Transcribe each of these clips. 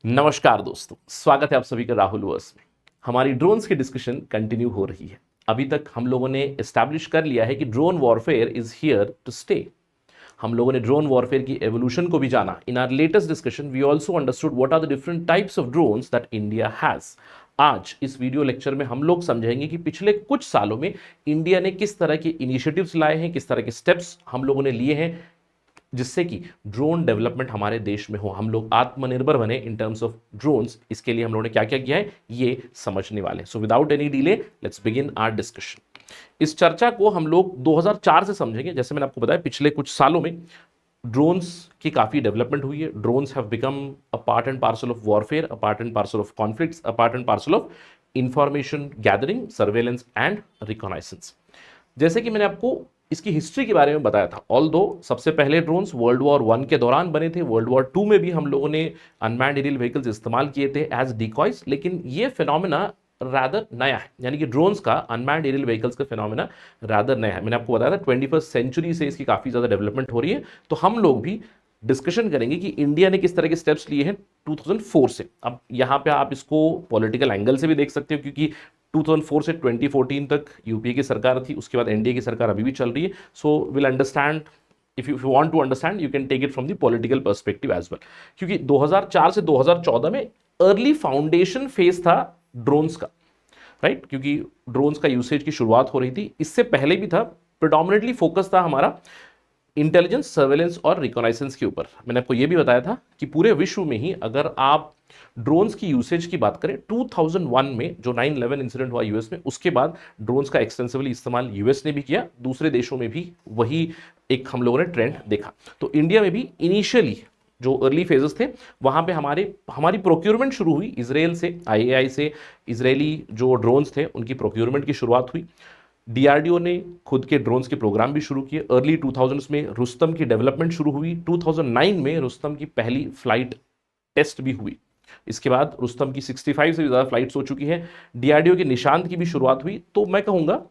नमस्कार दोस्तों, स्वागत है आप सभी का राहुल वर्स में। हमारी ड्रोन्स की डिस्कशन कंटिन्यू हो रही है। अभी तक हम लोगों ने एस्टैब्लिश कर लिया है कि drone warfare is here to stay. हम लोगों ने ड्रोन वॉरफेयर की एवोल्यूशन को भी जाना। In our latest discussion we also understood what are the different types of drones that India has. आज इस वीडियो लेक्चर में हम लोग समझेंगे कि पिछले कुछ सालों में इंडिया ने किस तरह के इनिशिएटिव्स लाए हैं, किस तरह के स्टेप्स हम लोगों ने लिए हैं जिससे कि ड्रोन डेवलपमेंट हमारे देश में हो, हम लोग आत्मनिर्भर बने इन टर्म्स ऑफ ड्रोन्स। इसके लिए हम लोगों ने क्या क्या किया है ये समझने वाले हैं। So without any delay let's begin our discussion. इस चर्चा को हम लोग 2004 से समझेंगे। जैसे मैंने आपको बताया पिछले कुछ सालों में ड्रोन्स की काफ़ी डेवलपमेंट हुई है। Drones have become a part and parcel of warfare, a part and parcel of conflicts, a part and parcel of information gathering, surveillance and reconnaissance. जैसे कि मैंने आपको इसकी हिस्ट्री के बारे में बताया था, ऑल दो सबसे पहले ड्रोन्स वर्ल्ड वॉर वन के दौरान बने थे। वर्ल्ड वॉर टू में भी हम लोगों ने अनमैन्ड एरियल व्हीकल्स इस्तेमाल किए थे एज डिकॉयज, लेकिन ये फिनोमिना रादर नया है। यानी कि ड्रोन्स का अनमैन्ड एरियल व्हीकल्स का फिनोमिना रादर नया है। मैंने आपको बताया था 21st सेंचुरी से इसकी काफ़ी ज़्यादा डेवलपमेंट हो रही है। तो हम लोग भी डिस्कशन करेंगे कि इंडिया ने किस तरह के स्टेप्स लिए हैं 2004 से। अब यहाँ पे आप इसको पॉलिटिकल एंगल से भी देख सकते हो, क्योंकि 2004 से 2014 तक यूपीए की सरकार थी, उसके बाद एनडीए की सरकार अभी भी चल रही है। So will understand, if you want to understand you can take it from the political perspective as well. क्योंकि 2004 से 2014 में अर्ली फाउंडेशन फेज था ड्रोन्स का, राइट? क्योंकि ड्रोन्स का यूसेज की शुरुआत हो रही थी। इससे पहले भी था, प्रिडोमिनेटली फोकस था हमारा इंटेलिजेंस, सर्वेलेंस और रिकॉनाइसेंस के ऊपर। मैंने आपको यह भी बताया था कि पूरे विश्व में ही अगर आप ड्रोन्स की यूसेज की बात करें, 2001 में जो 9/11 इंसिडेंट हुआ यूएस में, उसके बाद ड्रोन्स का एक्सटेंसिवली इस्तेमाल यूएस ने भी किया, दूसरे देशों में भी वही एक हम लोगों ने ट्रेंड देखा। तो इंडिया में भी इनिशियली जो अर्ली फेजेस थे वहां पे हमारी प्रोक्योरमेंट शुरू हुई इजराइल से, आईएआई से। इजरायली जो ड्रोन्स थे उनकी प्रोक्योरमेंट की शुरुआत हुई। डीआरडीओ ने खुद के ड्रोन्स के प्रोग्राम भी शुरू किए। अर्ली 2000s में रुस्तम की डेवलपमेंट शुरू हुई। 2009 में रुस्तम की पहली फ्लाइट टेस्ट भी हुई। इसके बाद रुस्तम की 65 से भी ज़्यादा फ्लाइट्स हो चुकी हैं। डीआरडीओ के निशांत की भी शुरुआत हुई। तो मैं कहूँगा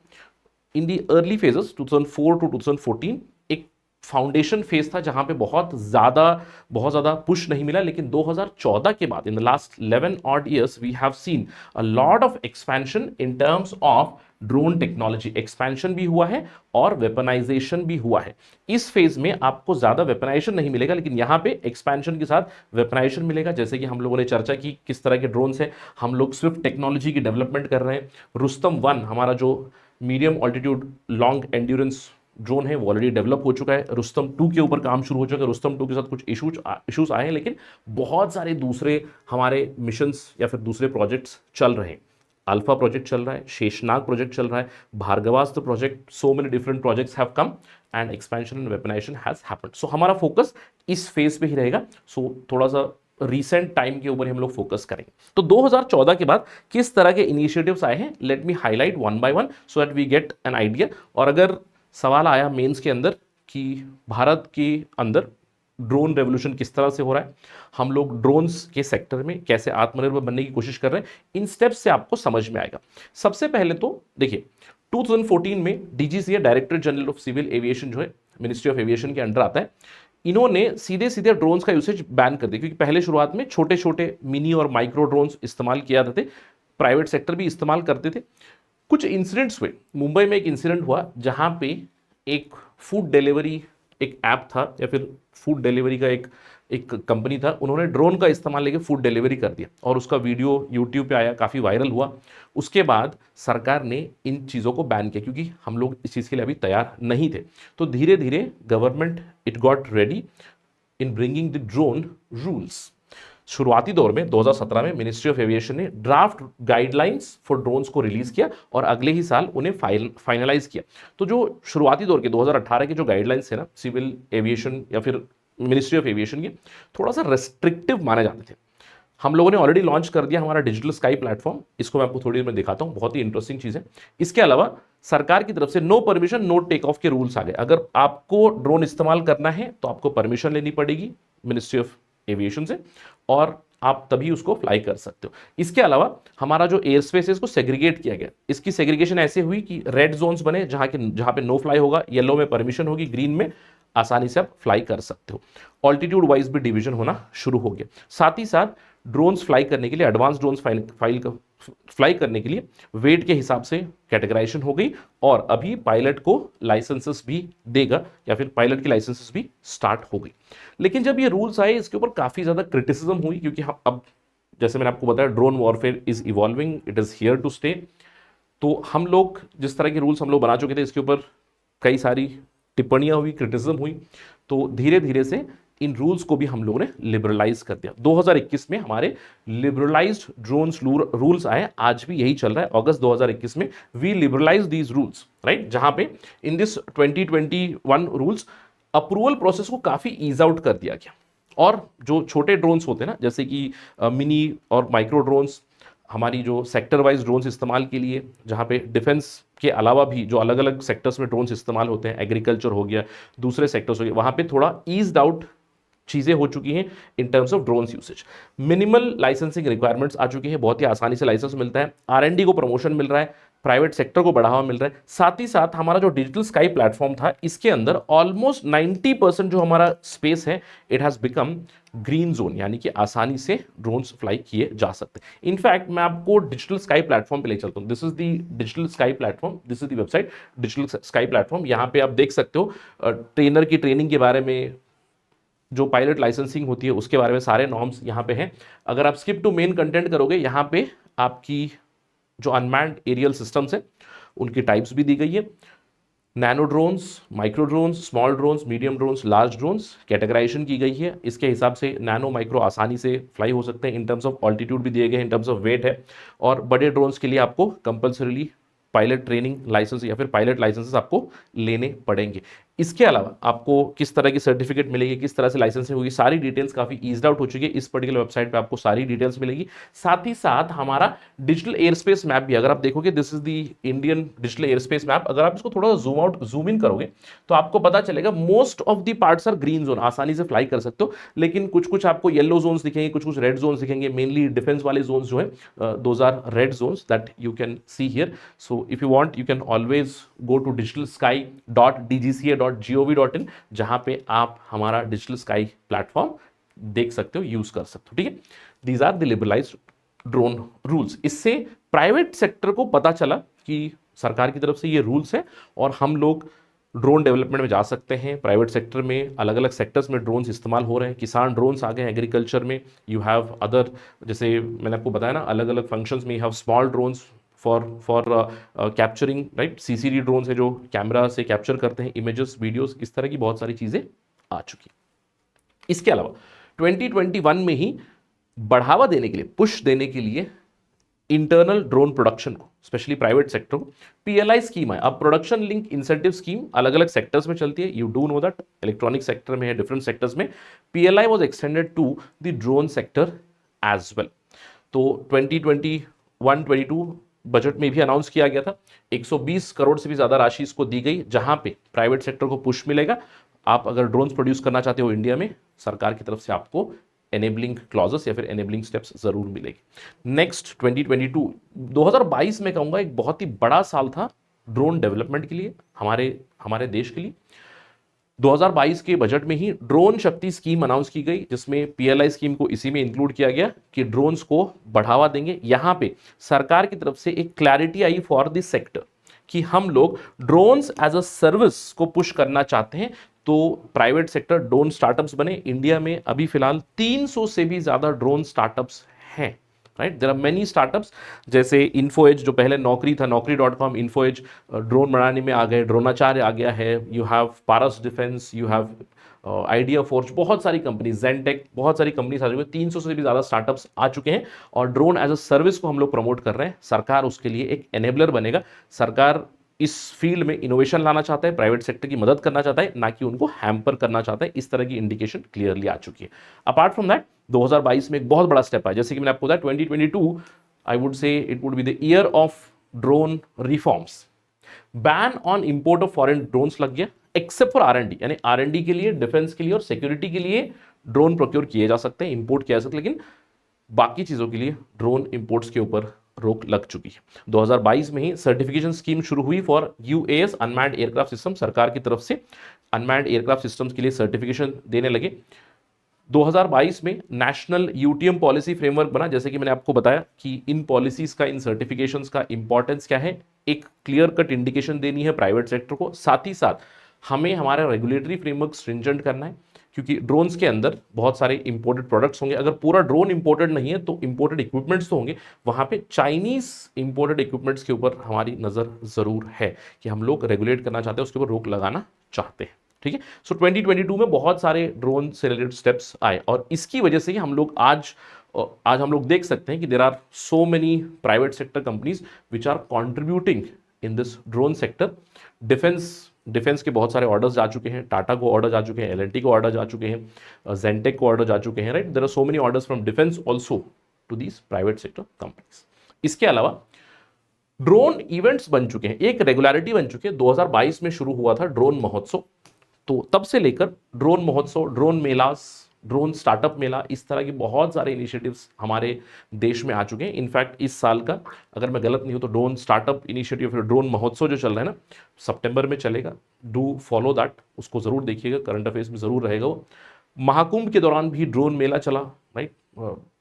इन दी अर्ली फेजेस 2004 टू 2014 एक फाउंडेशन फेज था जहां पे बहुत ज़्यादा पुश नहीं मिला। लेकिन 2014 के बाद in the last 11 odd years we have seen a lot of expansion in terms of drone technology. Expansion भी हुआ है और वेपनाइजेशन भी हुआ है। इस फेज में आपको ज़्यादा वेपनाइजेशन नहीं मिलेगा, लेकिन यहाँ पे एक्सपेंशन के साथ वेपनाइजेशन मिलेगा। जैसे कि हम लोगों ने चर्चा की किस तरह के ड्रोन्स है, हम लोग स्विफ्ट टेक्नोलॉजी की डेवलपमेंट कर रहे हैं। रुस्तम वन हमारा जो medium altitude long endurance drone है वो ऑलरेडी डेवलप हो चुका है। रुस्तम टू के ऊपर काम शुरू हो चुका है। रुस्तम टू के साथ कुछ इश्यूज आए हैं, लेकिन बहुत सारे दूसरे हमारे मिशंस या फिर दूसरे प्रोजेक्ट्स चल रहे हैं। अल्फा प्रोजेक्ट चल रहा है, शेषनाग प्रोजेक्ट चल रहा है, Bhargavastra project, so many different projects have come and expansion and weaponisation has happened. सो हमारा फोकस इस फेज पे ही रहेगा। सो थोड़ा सा रीसेंट टाइम के ऊपर ही हम लोग फोकस करेंगे। तो 2014 के बाद किस तरह के इनिशिएटिव्स आए हैं, let me highlight one by one so that we get an idea. और अगर सवाल आया मेंस के अंदर कि भारत के अंदर ड्रोन रेवोल्यूशन किस तरह से हो रहा है, हम लोग ड्रोन्स के सेक्टर में कैसे आत्मनिर्भर बनने की कोशिश कर रहे हैं, इन स्टेप्स से आपको समझ में आएगा। सबसे पहले तो देखिए 2014 में DGCA, director general of civil aviation जो है मिनिस्ट्री ऑफ एविएशन के अंडर आता है, इन्होंने सीधे सीधे ड्रोन्स का यूसेज बैन कर दिया। क्योंकि पहले शुरुआत में छोटे छोटे मिनी और माइक्रो ड्रोन्स इस्तेमाल किया जाते थे, प्राइवेट सेक्टर भी इस्तेमाल करते थे। कुछ इंसिडेंट्स हुए। मुंबई में एक इंसिडेंट हुआ जहां पे एक फूड डिलीवरी एक ऐप था या फिर फूड डिलीवरी का एक कंपनी था, उन्होंने ड्रोन का इस्तेमाल लेके फूड डिलीवरी कर दिया और उसका वीडियो यूट्यूब पे आया, काफ़ी वायरल हुआ। उसके बाद सरकार ने इन चीज़ों को बैन किया क्योंकि हम लोग इस चीज़ के लिए अभी तैयार नहीं थे। तो धीरे धीरे government it got ready in bringing the drone rules. शुरुआती दौर में 2017 में मिनिस्ट्री ऑफ एविएशन ने ड्राफ्ट गाइडलाइंस फॉर ड्रोन्स को रिलीज किया और अगले ही साल उन्हें फाइनलाइज किया। तो जो शुरुआती दौर के 2018 के जो गाइडलाइंस है ना सिविल एविएशन या फिर मिनिस्ट्री ऑफ एविएशन के, थोड़ा सा रेस्ट्रिक्टिव माने जाते थे। हम लोगों ने ऑलरेडी लॉन्च कर दिया हमारा डिजिटल स्काई प्लेटफॉर्म, इसको मैं आपको थोड़ी देर में दिखाता हूँ, बहुत ही इंटरेस्टिंग चीज़ है। इसके अलावा सरकार की तरफ से no permission no take off के रूल्स आ गए। अगर आपको ड्रोन इस्तेमाल करना है तो आपको परमिशन लेनी पड़ेगी मिनिस्ट्री ऑफ एविएशन से और आप तभी उसको फ्लाई कर सकते हो। इसके अलावा हमारा जो एयर स्पेस है इसको सेग्रीगेट किया गया। इसकी सेग्रीगेशन ऐसे हुई कि रेड जोन्स बने जहां पे नो फ्लाई होगा, येलो में परमिशन होगी, ग्रीन में आसानी से आप फ्लाई कर सकते हो। ऑल्टीट्यूड वाइज भी डिवीजन होना शुरू हो गया। साथ ही साथ ड्रोन्स फ्लाई करने के लिए, एडवांस ड्रोन्स फ्लाई करने के लिए वेट के हिसाब से कैटेगराइजेशन हो गई, और अभी पायलट को लाइसेंसेस भी देगा, या फिर पायलट की लाइसेंसेस भी स्टार्ट हो गई। लेकिन जब ये रूल्स आए इसके ऊपर काफ़ी ज़्यादा क्रिटिसिज्म हुई, क्योंकि हम अब जैसे मैंने आपको बताया drone warfare is evolving, it is here to stay. तो हम लोग जिस तरह के रूल्स हम लोग बना चुके थे इसके ऊपर कई सारी टिप्पणियां हुई, क्रिटिसिज्म हुई, तो धीरे धीरे से इन रूल्स को भी हम लोगों ने लिबरलाइज कर दिया। 2021 में हमारे लिबरलाइज्ड ड्रोन्स रूल्स आए, आज भी यही चल रहा है। अगस्त 2021 में we liberalise these rules, right, जहां पे in this 2021 rules approval process को काफी ईज आउट कर दिया गया। और जो छोटे ड्रोन्स होते हैं ना, जैसे कि मिनी और माइक्रो ड्रोन्स, हमारी जो सेक्टर वाइज ड्रोन्स इस्तेमाल के लिए, जहाँ पे डिफेंस के अलावा भी जो अलग अलग सेक्टर्स में ड्रोन्स इस्तेमाल होते हैं, एग्रीकल्चर हो गया, दूसरे सेक्टर्स हो गए, वहाँ पे थोड़ा ईज्ड आउट चीज़ें हो चुकी हैं in terms of drones usage. Minimal licensing requirements आ चुकी हैं, बहुत ही आसानी से लाइसेंस मिलता है, R&D को प्रमोशन मिल रहा है, प्राइवेट सेक्टर को बढ़ावा मिल रहा है। साथ ही साथ हमारा जो डिजिटल स्काई प्लेटफॉर्म था, इसके अंदर ऑलमोस्ट 90% जो हमारा स्पेस है, it has become green zone, यानी कि आसानी से ड्रोन्स फ्लाई किए जा सकते हैं। इनफैक्ट मैं आपको डिजिटल स्काई प्लेटफॉर्म पे ले चलता हूँ। This is the digital sky platform, this is the website digital sky platform. यहाँ पे आप देख सकते हो ट्रेनर की ट्रेनिंग के बारे में, जो पायलट लाइसेंसिंग होती है उसके बारे में सारे नॉर्म्स यहाँ पे हैं। अगर आप स्किप टू मेन कंटेंट करोगे, यहाँ पे आपकी जो अनमैन्ड एरियल सिस्टम्स हैं उनकी टाइप्स भी दी गई है, nano drones, micro drones, small drones, medium drones, large drones categorisation की गई है। इसके हिसाब से नैनो माइक्रो आसानी से फ्लाई हो सकते हैं, इन टर्म्स ऑफ ऑल्टीट्यूड भी दिए गए, इन टर्म्स ऑफ वेट है। और बड़े ड्रोन्स के लिए आपको कंपल्सरीली पायलट ट्रेनिंग लाइसेंस या फिर पायलट लाइसेंसेस आपको लेने पड़ेंगे। इसके अलावा आपको किस तरह की सर्टिफिकेट मिलेगी, किस तरह से लाइसेंसिंग होगी, सारी डिटेल्स काफ़ी ईज्ड आउट हो चुकी है। इस पर्टिकुलर वेबसाइट पे आपको सारी डिटेल्स मिलेगी। साथ ही साथ हमारा डिजिटल एयर स्पेस मैप भी, अगर आप देखोगे, this is the Indian digital air space map. अगर आप इसको थोड़ा जूम आउट जूम इन करोगे तो आपको पता चलेगा most of the parts are green zone, आसानी से फ्लाई कर सकते हो। लेकिन कुछ कुछ आपको येलो जोन्स दिखेंगे, कुछ कुछ रेड जोन्स दिखेंगे। मेनली डिफेंस वाले जोन्स जो है, those are red zones that you can see here. So if you want you can always go to digitalsky.dgca.gov.in, जहां पे आप हमारा डिजिटल स्काई प्लेटफॉर्म देख सकते हो, यूज कर सकते हो। ठीक है, these are the liberalised drone rules. इससे प्राइवेट सेक्टर को पता चला कि सरकार की तरफ से ये रूल्स हैं और हम लोग ड्रोन डेवलपमेंट में जा सकते हैं। प्राइवेट सेक्टर में अलग अलग सेक्टर्स में ड्रोन्स इस्तेमाल हो रहे हैं, किसान ड्रोन्स आ गए हैं, एग्रीकल्चर में यू हैव अदर, जैसे मैंने आपको बताया ना, अलग अलग फंक्शंस में you have small drones for capturing, right. CCD drones है जो कैमरा से कैप्चर करते हैं इमेजेस, वीडियोस, इस तरह की बहुत सारी चीज़ें आ चुकी। इसके अलावा 2021 में ही बढ़ावा देने के लिए, पुश देने के लिए इंटरनल ड्रोन प्रोडक्शन को, स्पेशली प्राइवेट सेक्टर को, PLI स्कीम है। अब प्रोडक्शन लिंक इंसेंटिव स्कीम अलग अलग सेक्टर्स में चलती है, you do know that. Electronic sector में है, डिफरेंट सेक्टर्स में PLI was extended to the drone sector as well. तो 2021-22 बजट में भी अनाउंस किया गया था, 120 करोड़ से भी ज्यादा राशि इसको दी गई, जहां पे प्राइवेट सेक्टर को पुश मिलेगा। आप अगर ड्रोन्स प्रोड्यूस करना चाहते हो इंडिया में, सरकार की तरफ से आपको एनेबलिंग क्लॉजेस या फिर एनेबलिंग स्टेप्स जरूर मिलेगी। नेक्स्ट 2022 में कहूंगा एक बहुत ही बड़ा साल था ड्रोन डेवलपमेंट के लिए, हमारे देश के लिए। 2022 के बजट में ही ड्रोन शक्ति स्कीम अनाउंस की गई, जिसमें PLI स्कीम को इसी में इंक्लूड किया गया कि ड्रोन्स को बढ़ावा देंगे। यहां पे सरकार की तरफ से एक क्लैरिटी आई फॉर दिस सेक्टर कि हम लोग ड्रोन्स एज अ सर्विस को पुश करना चाहते हैं। तो प्राइवेट सेक्टर ड्रोन स्टार्टअप्स बने। इंडिया में अभी फिलहाल 300 से भी ज्यादा ड्रोन स्टार्टअप्स हैं, right. There are many startups, जैसे इन्फोएज जो पहले नौकरी था, नौकरी.com, इन्फोएज ड्रोन बनाने में आ गए, ड्रोनाचार्य आ गया है, you have Paras defence, you have idea forge, बहुत सारी कंपनी, जेनटेक, बहुत सारी कंपनीज आ चुकी है। 300 से भी ज़्यादा स्टार्टअप्स आ चुके हैं और ड्रोन एज अ सर्विस को हम लोग प्रमोट कर रहे हैं। सरकार उसके लिए एक एनेबलर बनेगा। सरकार इस फील्ड में इनोवेशन लाना चाहता है, प्राइवेट सेक्टर की मदद करना चाहता है, ना कि उनको हैम्पर करना चाहता है। इस तरह की इंडिकेशन क्लियरली आ चुकी है। अपार्ट फ्रॉम दैट 2022 में एक बहुत बड़ा स्टेप आया, जैसे कि मैंने आपको बताया 2022 I would say it would be the year of drone reforms. Ban on import of foreign drones लग गया, एक्सेप्ट फॉर R&D, यानी R&D के लिए, डिफेंस के लिए और सिक्योरिटी के लिए ड्रोन प्रोक्योर किए जा सकते हैं, इंपोर्ट किया जा सकता है, लेकिन बाकी चीजों के लिए ड्रोन इंपोर्ट्स के ऊपर रोक लग चुकी है। 2022 में ही सर्टिफिकेशन स्कीम शुरू हुई for UAS, unmanned aircraft system. सरकार की तरफ से अनमैन्ड एयरक्राफ्ट सिस्टम्स के लिए सर्टिफिकेशन देने लगे। 2022 में नेशनल यूटीएम पॉलिसी फ्रेमवर्क बना। जैसे कि मैंने आपको बताया कि इन पॉलिसीज का, इन सर्टिफिकेशंस का इंपॉर्टेंस क्या है, एक क्लियर कट इंडिकेशन देनी है प्राइवेट सेक्टर को, साथ ही साथ हमें हमारा रेगुलेटरी फ्रेमवर्क स्ट्रिंजेंट करना है, क्योंकि ड्रोन्स के अंदर बहुत सारे इंपोर्टेड प्रोडक्ट्स होंगे। अगर पूरा ड्रोन इंपोर्टेड नहीं है तो इंपोर्टेड इक्विपमेंट्स तो होंगे, वहां पे चाइनीज इंपोर्टेड इक्विपमेंट्स के ऊपर हमारी नजर जरूर है कि हम लोग रेगुलेट करना चाहते हैं, उसके ऊपर रोक लगाना चाहते हैं। ठीक है, सो 2022 में बहुत सारे ड्रोन से रिलेटेड स्टेप्स आए और इसकी वजह से ही हम लोग आज हम लोग देख सकते हैं कि there are so many private sector companies which are contributing in this drone sector. Defence के बहुत सारे ऑर्डर्स जा चुके हैं, टाटा को ऑर्डर जा चुके हैं, एल&टी को ऑर्डर जा चुके हैं, जेंटेक को ऑर्डर जा चुके हैं, right. There are so many orders from defence also to these private sector companies. इसके अलावा ड्रोन इवेंट्स बन चुके हैं, एक रेगुलरिटी बन चुकी है। 2022 में शुरू हुआ था ड्रोन महोत्सव, तो तब से लेकर ड्रोन महोत्सव, ड्रोन मेलास, ड्रोन स्टार्टअप मेला, इस तरह के बहुत सारे इनिशिएटिव्स हमारे देश में आ चुके हैं। इनफैक्ट इस साल का, अगर मैं गलत नहीं हूं तो ड्रोन स्टार्टअप इनिशिएटिव, फिर ड्रोन महोत्सव जो चल रहा है ना, सितंबर में चलेगा। डू फॉलो दैट, उसको जरूर देखिएगा, करंट अफेयर्स में जरूर रहेगा वो। महाकुंभ के दौरान भी ड्रोन मेला चला, राइट।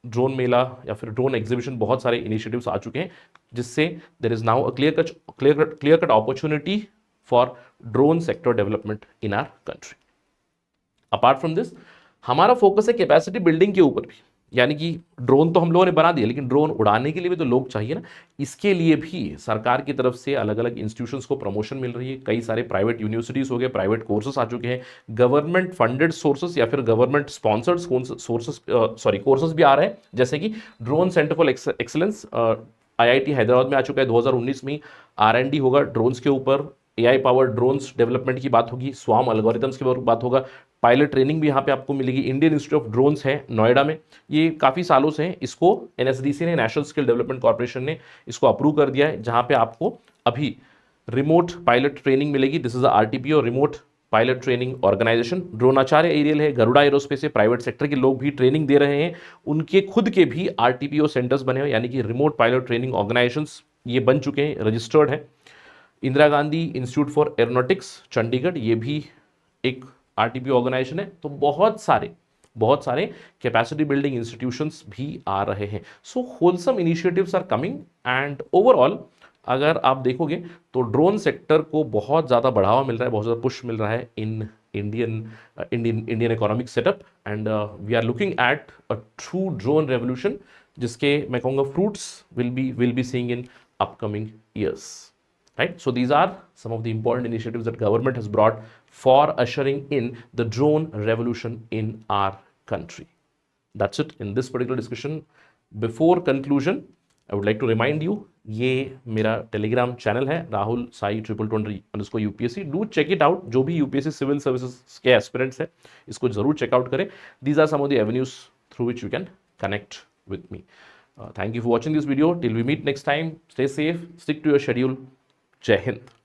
ड्रोन मेला या फिर ड्रोन एग्जीबिशन, बहुत सारे इनिशिएटिव्स आ चुके हैं, जिससे there is now a clear cut opportunity for drone sector development in our country. Apart from this, हमारा फोकस है कैपेसिटी बिल्डिंग के ऊपर भी, यानी कि ड्रोन तो हम लोगों ने बना दिया, लेकिन ड्रोन उड़ाने के लिए भी तो लोग चाहिए ना। इसके लिए भी सरकार की तरफ से अलग अलग इंस्टीट्यूशंस को प्रमोशन मिल रही है। कई सारे प्राइवेट यूनिवर्सिटीज हो गए, प्राइवेट कोर्सेस आ चुके हैं, गवर्नमेंट फंडेड सोर्सेस या फिर गवर्नमेंट स्पॉन्सर्ड सोर्सेस कोर्सेस भी आ रहे हैं, जैसे कि drone centre for excellence IIT Hyderabad में आ चुका है। 2019 में R&D होगा ड्रोन्स के ऊपर, AI पावर ड्रोन्स डेवलपमेंट की बात होगी, स्वाम एल्गोरिथम्स की बात होगा, पायलट ट्रेनिंग भी यहाँ पे आपको मिलेगी। इंडियन इंस्टीट्यूट ऑफ ड्रोन्स है नोएडा में, ये काफ़ी सालों से है, इसको NSDC ने, नेशनल स्किल डेवलपमेंट कॉर्पोरेशन ने इसको अप्रूव कर दिया है, जहाँ पे आपको अभी रिमोट पायलट ट्रेनिंग मिलेगी। दिस इज RTP और remote pilot training organisation. Dronacharya aerial है, गरुड़ा एरोस्पेस है, प्राइवेट सेक्टर के लोग भी ट्रेनिंग दे रहे हैं, उनके खुद के भी RTPO सेंटर्स बने हुए, यानी कि रिमोट पायलट ट्रेनिंग ऑर्गेनाइजेशंस ये बन चुके हैं, रजिस्टर्ड है। Indira Gandhi institute for aeronautics Chandigarh, ये भी एक RTP ऑर्गेनाइजेशन है। तो बहुत सारे कैपेसिटी बिल्डिंग इंस्टीट्यूशंस भी आ रहे हैं। So wholesome initiatives are coming and overall अगर आप देखोगे तो ड्रोन सेक्टर को बहुत ज़्यादा बढ़ावा मिल रहा है, बहुत ज़्यादा पुश मिल रहा है in Indian economic setup, and we are looking at a true drone revolution, जिसके मैं कहूँगा fruits will be seeing in upcoming years, right? So these are some of the important initiatives that government has brought for ushering in the drone revolution in our country. That's it in this particular discussion. Before conclusion, I would like to remind you, ये मेरा Telegram channel है, Rahul Sai 222_UPSC. Do check it out. जो भी UPSC civil services के aspirants है, इसको जरूर check out करें। These are some of the avenues through which you can connect with me. Thank you for watching this video. Till we meet next time, stay safe, stick to your schedule. Jai Hind.